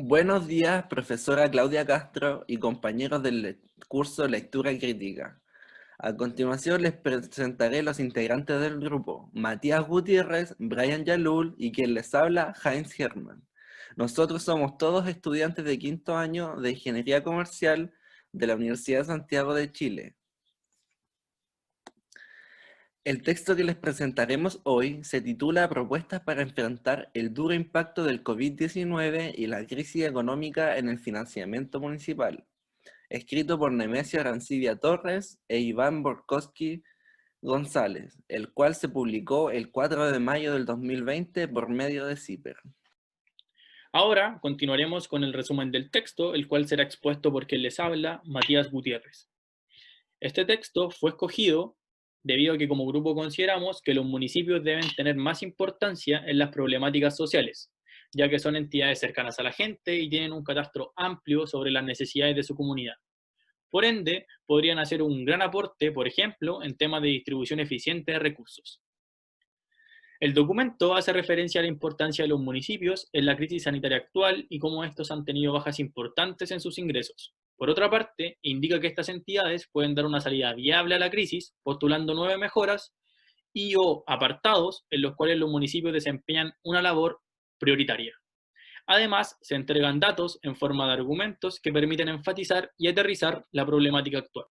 Buenos días, profesora Claudia Castro y compañeros del curso Lectura Crítica. A continuación les presentaré los integrantes del grupo: Matías Gutiérrez, Brian Yalul y quien les habla, Heinz Hermann. Nosotros somos todos estudiantes de quinto año de Ingeniería Comercial de la Universidad de Santiago de Chile. El texto que les presentaremos hoy se titula Propuestas para enfrentar el duro impacto del COVID-19 y la crisis económica en el financiamiento municipal, escrito por Nemesio Arancibia Torres e Iván Borkowski González, el cual se publicó el 4 de mayo del 2020 por medio de CIPER. Ahora continuaremos con el resumen del texto, el cual será expuesto por quien les habla, Matías Gutiérrez. Este texto fue escogido debido a que como grupo consideramos que los municipios deben tener más importancia en las problemáticas sociales, ya que son entidades cercanas a la gente y tienen un catastro amplio sobre las necesidades de su comunidad. Por ende, podrían hacer un gran aporte, por ejemplo, en temas de distribución eficiente de recursos. El documento hace referencia a la importancia de los municipios en la crisis sanitaria actual y cómo estos han tenido bajas importantes en sus ingresos. Por otra parte, indica que estas entidades pueden dar una salida viable a la crisis postulando 9 mejoras y/o apartados en los cuales los municipios desempeñan una labor prioritaria. Además, se entregan datos en forma de argumentos que permiten enfatizar y aterrizar la problemática actual.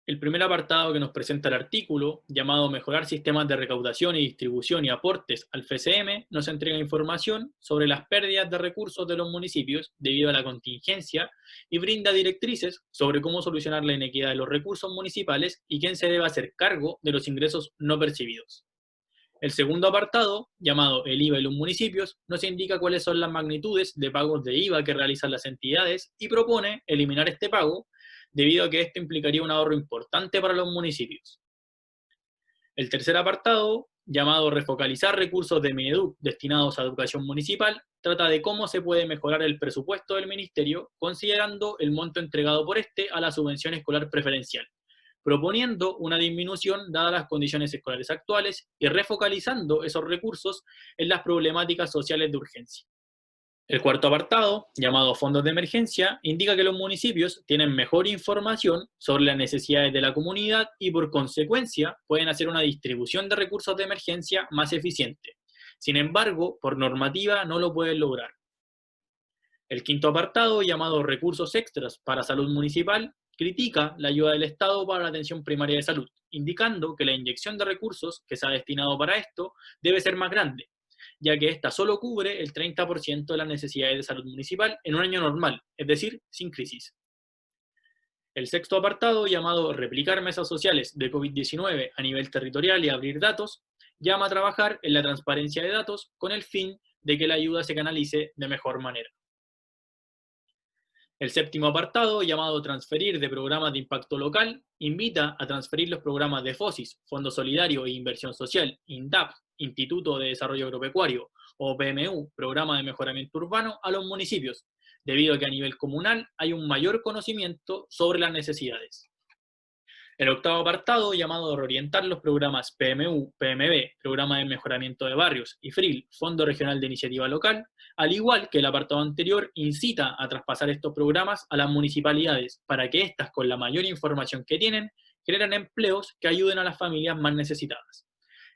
El primer apartado que nos presenta el artículo, llamado Mejorar sistemas de recaudación y distribución y aportes al FCM, nos entrega información sobre las pérdidas de recursos de los municipios debido a la contingencia y brinda directrices sobre cómo solucionar la inequidad de los recursos municipales y quién se debe hacer cargo de los ingresos no percibidos. El segundo apartado, llamado El IVA y los municipios, nos indica cuáles son las magnitudes de pagos de IVA que realizan las entidades y propone eliminar este pago debido a que esto implicaría un ahorro importante para los municipios. El tercer apartado, llamado Refocalizar recursos de Mineduc destinados a educación municipal, trata de cómo se puede mejorar el presupuesto del ministerio considerando el monto entregado por este a la subvención escolar preferencial, proponiendo una disminución dadas las condiciones escolares actuales y refocalizando esos recursos en las problemáticas sociales de urgencia. El cuarto apartado, llamado fondos de emergencia, indica que los municipios tienen mejor información sobre las necesidades de la comunidad y por consecuencia pueden hacer una distribución de recursos de emergencia más eficiente. Sin embargo, por normativa no lo pueden lograr. El quinto apartado, llamado recursos extras para salud municipal, critica la ayuda del Estado para la atención primaria de salud, indicando que la inyección de recursos que se ha destinado para esto debe ser más grande, ya que esta solo cubre el 30% de las necesidades de salud municipal en un año normal, es decir, sin crisis. El sexto apartado, llamado Replicar mesas sociales de COVID-19 a nivel territorial y abrir datos, llama a trabajar en la transparencia de datos con el fin de que la ayuda se canalice de mejor manera. El séptimo apartado, llamado Transferir de programas de impacto local, invita a transferir los programas de FOSIS, Fondo Solidario e Inversión Social, INDAP, Instituto de Desarrollo Agropecuario, o PMU, Programa de Mejoramiento Urbano, a los municipios, debido a que a nivel comunal hay un mayor conocimiento sobre las necesidades. El octavo apartado, llamado Reorientar los programas PMU, PMB, Programa de Mejoramiento de Barrios, y FRIL, Fondo Regional de Iniciativa Local, al igual que el apartado anterior, incita a traspasar estos programas a las municipalidades para que éstas, con la mayor información que tienen, generen empleos que ayuden a las familias más necesitadas.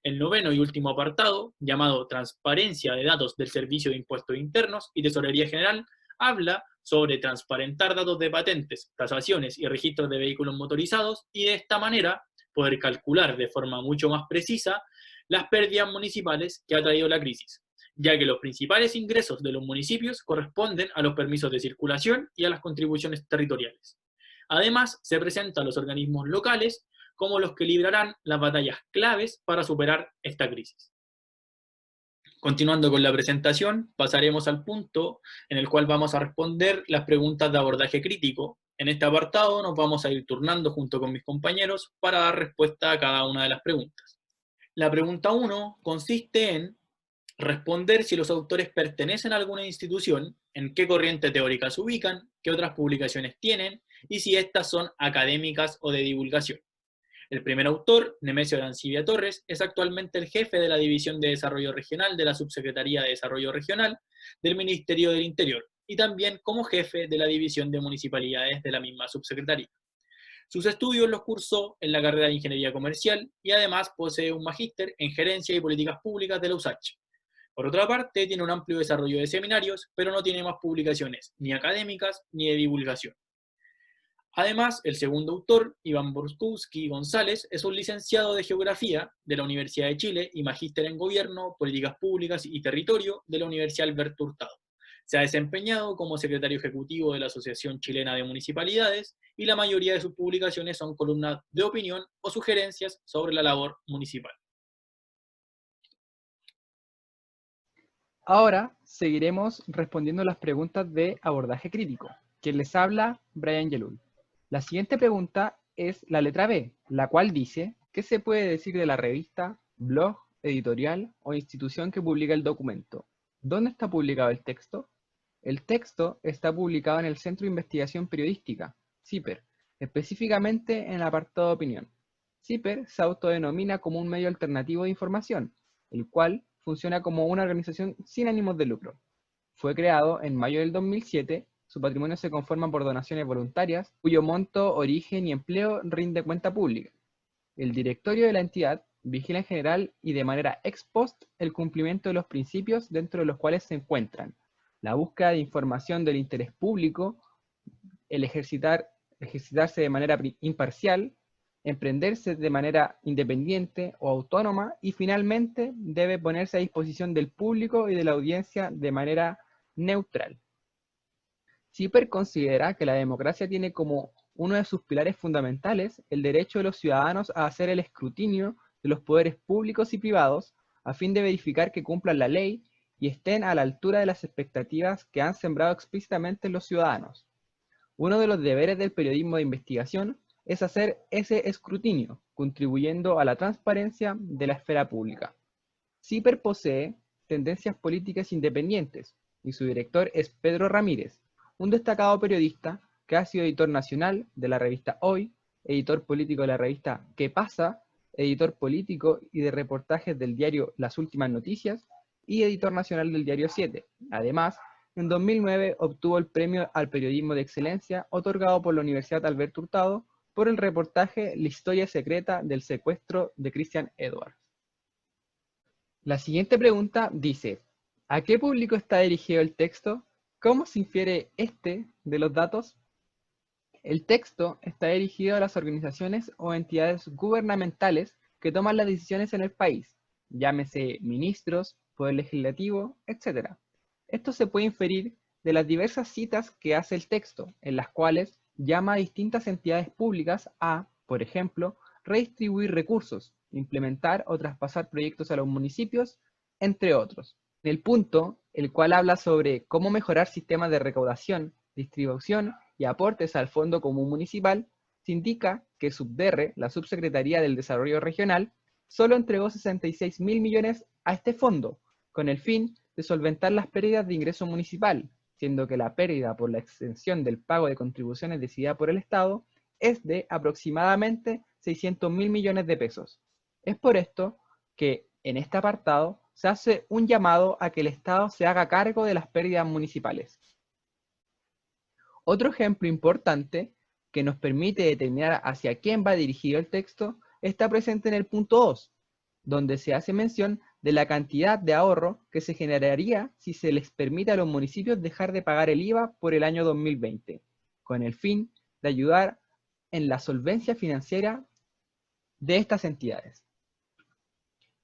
El noveno y último apartado, llamado Transparencia de datos del Servicio de Impuestos Internos y Tesorería General, habla sobre transparentar datos de patentes, tasaciones y registros de vehículos motorizados y de esta manera poder calcular de forma mucho más precisa las pérdidas municipales que ha traído la crisis, ya que los principales ingresos de los municipios corresponden a los permisos de circulación y a las contribuciones territoriales. Además, se presenta a los organismos locales como los que librarán las batallas claves para superar esta crisis. Continuando con la presentación, pasaremos al punto en el cual vamos a responder las preguntas de abordaje crítico. En este apartado nos vamos a ir turnando junto con mis compañeros para dar respuesta a cada una de las preguntas. La pregunta 1 consiste en responder si los autores pertenecen a alguna institución, en qué corriente teórica se ubican, qué otras publicaciones tienen y si estas son académicas o de divulgación. El primer autor, Nemesio Arancibia Torres, es actualmente el jefe de la División de Desarrollo Regional de la Subsecretaría de Desarrollo Regional del Ministerio del Interior y también como jefe de la División de Municipalidades de la misma subsecretaría. Sus estudios los cursó en la carrera de Ingeniería Comercial y además posee un magíster en Gerencia y Políticas Públicas de la USACH. Por otra parte, tiene un amplio desarrollo de seminarios, pero no tiene más publicaciones, ni académicas ni de divulgación. Además, el segundo autor, Iván Borkowski González, es un licenciado de Geografía de la Universidad de Chile y magíster en Gobierno, Políticas Públicas y Territorio de la Universidad Alberto Hurtado. Se ha desempeñado como secretario ejecutivo de la Asociación Chilena de Municipalidades y la mayoría de sus publicaciones son columnas de opinión o sugerencias sobre la labor municipal. Ahora seguiremos respondiendo las preguntas de abordaje crítico. Quien les habla, Brian Yelul. La siguiente pregunta es la letra B, la cual dice, ¿qué se puede decir de la revista, blog, editorial o institución que publica el documento? ¿Dónde está publicado el texto? El texto está publicado en el Centro de Investigación Periodística, CIPER, específicamente en el apartado de opinión. CIPER se autodenomina como un medio alternativo de información, el cual funciona como una organización sin ánimos de lucro. Fue creado en mayo del 2007, su patrimonio se conforma por donaciones voluntarias, cuyo monto, origen y empleo rinde cuenta pública. El directorio de la entidad vigila en general y de manera ex post el cumplimiento de los principios dentro de los cuales se encuentran la búsqueda de información del interés público, el ejercitarse de manera imparcial, emprenderse de manera independiente o autónoma y finalmente debe ponerse a disposición del público y de la audiencia de manera neutral. CIPER considera que la democracia tiene como uno de sus pilares fundamentales el derecho de los ciudadanos a hacer el escrutinio de los poderes públicos y privados a fin de verificar que cumplan la ley y estén a la altura de las expectativas que han sembrado explícitamente los ciudadanos. Uno de los deberes del periodismo de investigación es hacer ese escrutinio, contribuyendo a la transparencia de la esfera pública. CIPER posee tendencias políticas independientes y su director es Pedro Ramírez, un destacado periodista que ha sido editor nacional de la revista Hoy, editor político de la revista ¿Qué pasa?, editor político y de reportajes del diario Las Últimas Noticias y editor nacional del diario 7. Además, en 2009 obtuvo el premio al periodismo de excelencia otorgado por la Universidad Alberto Hurtado por el reportaje La historia secreta del secuestro de Christian Edwards. La siguiente pregunta dice, ¿a qué público está dirigido el texto? ¿Cómo se infiere este de los datos? El texto está dirigido a las organizaciones o entidades gubernamentales que toman las decisiones en el país, llámese ministros, poder legislativo, etc. Esto se puede inferir de las diversas citas que hace el texto, en las cuales llama a distintas entidades públicas a, por ejemplo, redistribuir recursos, implementar o traspasar proyectos a los municipios, entre otros. En el punto, el cual habla sobre cómo mejorar sistemas de recaudación, distribución y aportes al Fondo Común Municipal, se indica que Subderre, la Subsecretaría del Desarrollo Regional, solo entregó 66.000 millones a este fondo, con el fin de solventar las pérdidas de ingreso municipal, siendo que la pérdida por la exención del pago de contribuciones decidida por el Estado es de aproximadamente 600.000 millones de pesos. Es por esto que en este apartado se hace un llamado a que el Estado se haga cargo de las pérdidas municipales. Otro ejemplo importante que nos permite determinar hacia quién va dirigido el texto está presente en el punto 2, donde se hace mención de la cantidad de ahorro que se generaría si se les permite a los municipios dejar de pagar el IVA por el año 2020, con el fin de ayudar en la solvencia financiera de estas entidades.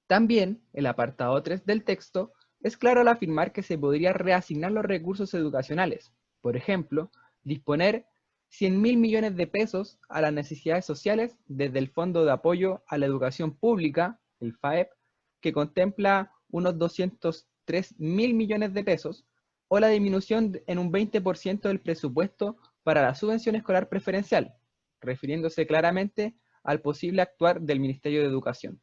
También, el apartado 3 del texto es claro al afirmar que se podría reasignar los recursos educacionales, por ejemplo, disponer 100.000 millones de pesos a las necesidades sociales desde el Fondo de Apoyo a la Educación Pública, el FAEP, que contempla unos 203.000 millones de pesos, o la disminución en un 20% del presupuesto para la subvención escolar preferencial, refiriéndose claramente al posible actuar del Ministerio de Educación.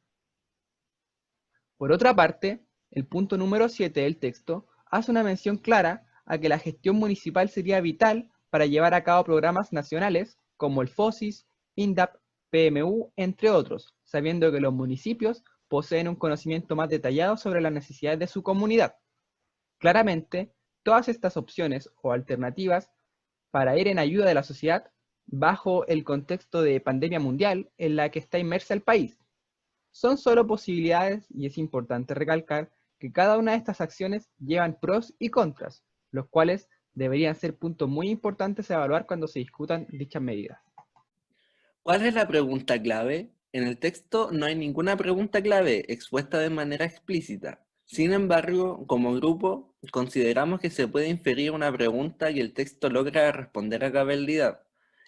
Por otra parte, el punto número 7 del texto hace una mención clara a que la gestión municipal sería vital para llevar a cabo programas nacionales como el FOSIS, INDAP, PMU, entre otros, sabiendo que los municipios poseen un conocimiento más detallado sobre las necesidades de su comunidad. Claramente, todas estas opciones o alternativas para ir en ayuda de la sociedad bajo el contexto de pandemia mundial en la que está inmersa el país. Son solo posibilidades y es importante recalcar que cada una de estas acciones llevan pros y contras, los cuales deberían ser puntos muy importantes a evaluar cuando se discutan dichas medidas. ¿Cuál es la pregunta clave? En el texto no hay ninguna pregunta clave expuesta de manera explícita. Sin embargo, como grupo, consideramos que se puede inferir una pregunta y el texto logra responder a cabalidad.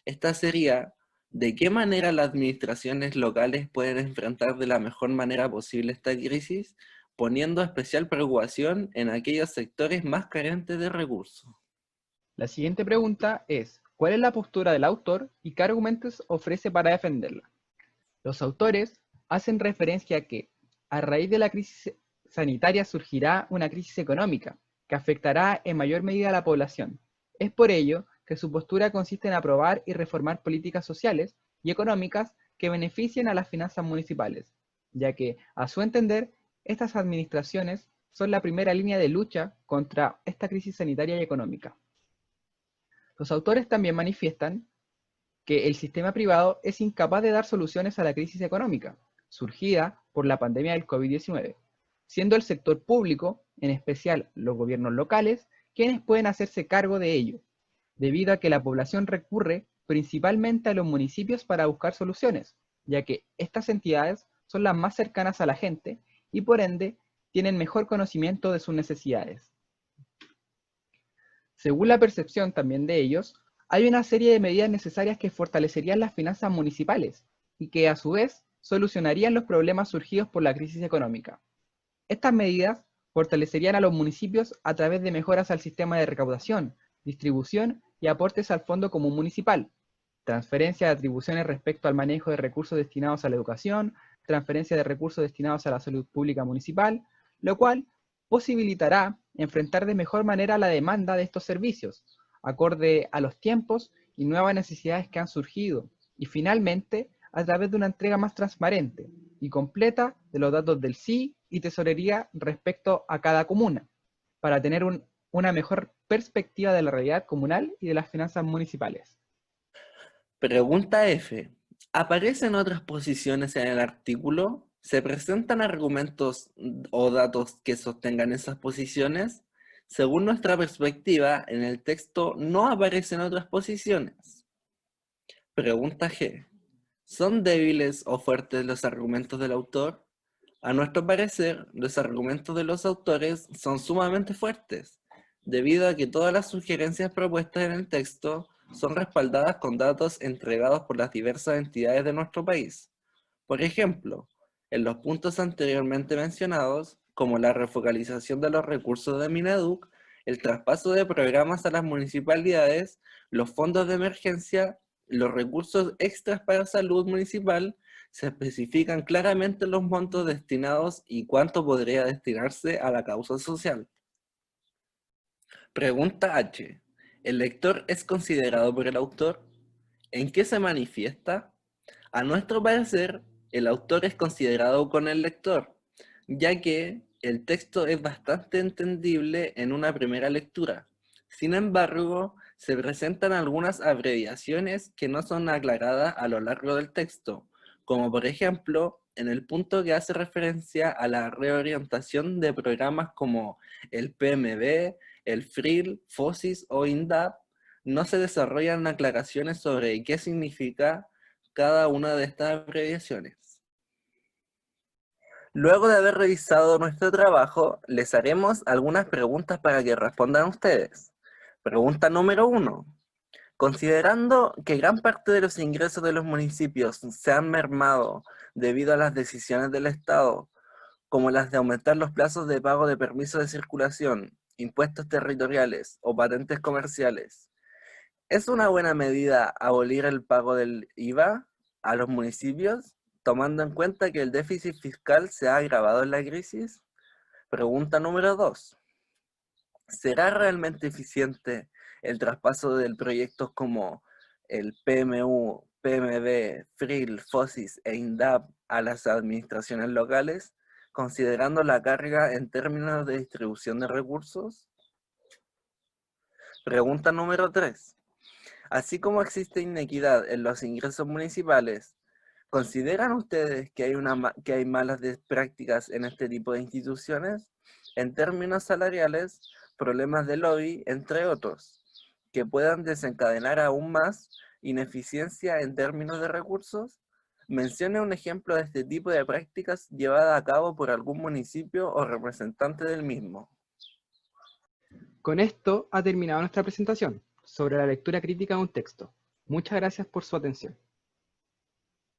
Esta sería, ¿de qué manera las administraciones locales pueden enfrentar de la mejor manera posible esta crisis, poniendo especial preocupación en aquellos sectores más carentes de recursos? La siguiente pregunta es, ¿cuál es la postura del autor y qué argumentos ofrece para defenderla? Los autores hacen referencia a que, a raíz de la crisis sanitaria surgirá una crisis económica, que afectará en mayor medida a la población. Es por ello que su postura consiste en aprobar y reformar políticas sociales y económicas que beneficien a las finanzas municipales, ya que, a su entender, estas administraciones son la primera línea de lucha contra esta crisis sanitaria y económica. Los autores también manifiestan que el sistema privado es incapaz de dar soluciones a la crisis económica, surgida por la pandemia del COVID-19, siendo el sector público, en especial los gobiernos locales, quienes pueden hacerse cargo de ello, debido a que la población recurre principalmente a los municipios para buscar soluciones, ya que estas entidades son las más cercanas a la gente y por ende tienen mejor conocimiento de sus necesidades. Según la percepción también de ellos, hay una serie de medidas necesarias que fortalecerían las finanzas municipales y que a su vez solucionarían los problemas surgidos por la crisis económica. Estas medidas fortalecerían a los municipios a través de mejoras al sistema de recaudación, distribución y aportes al Fondo Común Municipal, transferencia de atribuciones respecto al manejo de recursos destinados a la educación, transferencia de recursos destinados a la salud pública municipal, lo cual posibilitará enfrentar de mejor manera la demanda de estos servicios, acorde a los tiempos y nuevas necesidades que han surgido, y finalmente a través de una entrega más transparente y completa de los datos del SI y tesorería respecto a cada comuna, para tener una mejor perspectiva de la realidad comunal y de las finanzas municipales. Pregunta F. ¿Aparecen otras posiciones en el artículo? ¿Se presentan argumentos o datos que sostengan esas posiciones? Según nuestra perspectiva, en el texto no aparecen otras posiciones. Pregunta G. ¿Son débiles o fuertes los argumentos del autor? A nuestro parecer, los argumentos de los autores son sumamente fuertes, debido a que todas las sugerencias propuestas en el texto son respaldadas con datos entregados por las diversas entidades de nuestro país. Por ejemplo, en los puntos anteriormente mencionados, como la refocalización de los recursos de Mineduc, el traspaso de programas a las municipalidades, los fondos de emergencia, los recursos extras para salud municipal, se especifican claramente los montos destinados y cuánto podría destinarse a la causa social. Pregunta H. ¿El lector es considerado por el autor? ¿En qué se manifiesta? A nuestro parecer, el autor es considerado con el lector, ya que el texto es bastante entendible en una primera lectura. Sin embargo, se presentan algunas abreviaciones que no son aclaradas a lo largo del texto, como por ejemplo, en el punto que hace referencia a la reorientación de programas como el PMB, el FRIL, FOSIS o INDAP, no se desarrollan aclaraciones sobre qué significa cada una de estas abreviaciones. Luego de haber revisado nuestro trabajo, les haremos algunas preguntas para que respondan ustedes. Pregunta número 1. Considerando que gran parte de los ingresos de los municipios se han mermado debido a las decisiones del Estado, como las de aumentar los plazos de pago de permisos de circulación, impuestos territoriales o patentes comerciales, ¿es una buena medida abolir el pago del IVA a los municipios, tomando en cuenta que el déficit fiscal se ha agravado en la crisis? Pregunta número 2. ¿Será realmente eficiente el traspaso de proyectos como el PMU, PMB, FRIL, FOSIS e INDAP a las administraciones locales, considerando la carga en términos de distribución de recursos? Pregunta número 3. Así como existe inequidad en los ingresos municipales, ¿consideran ustedes que hay malas prácticas en este tipo de instituciones? En términos salariales, problemas de lobby, entre otros, que puedan desencadenar aún más ineficiencia en términos de recursos. Mencione un ejemplo de este tipo de prácticas llevada a cabo por algún municipio o representante del mismo. Con esto ha terminado nuestra presentación sobre la lectura crítica de un texto. Muchas gracias por su atención.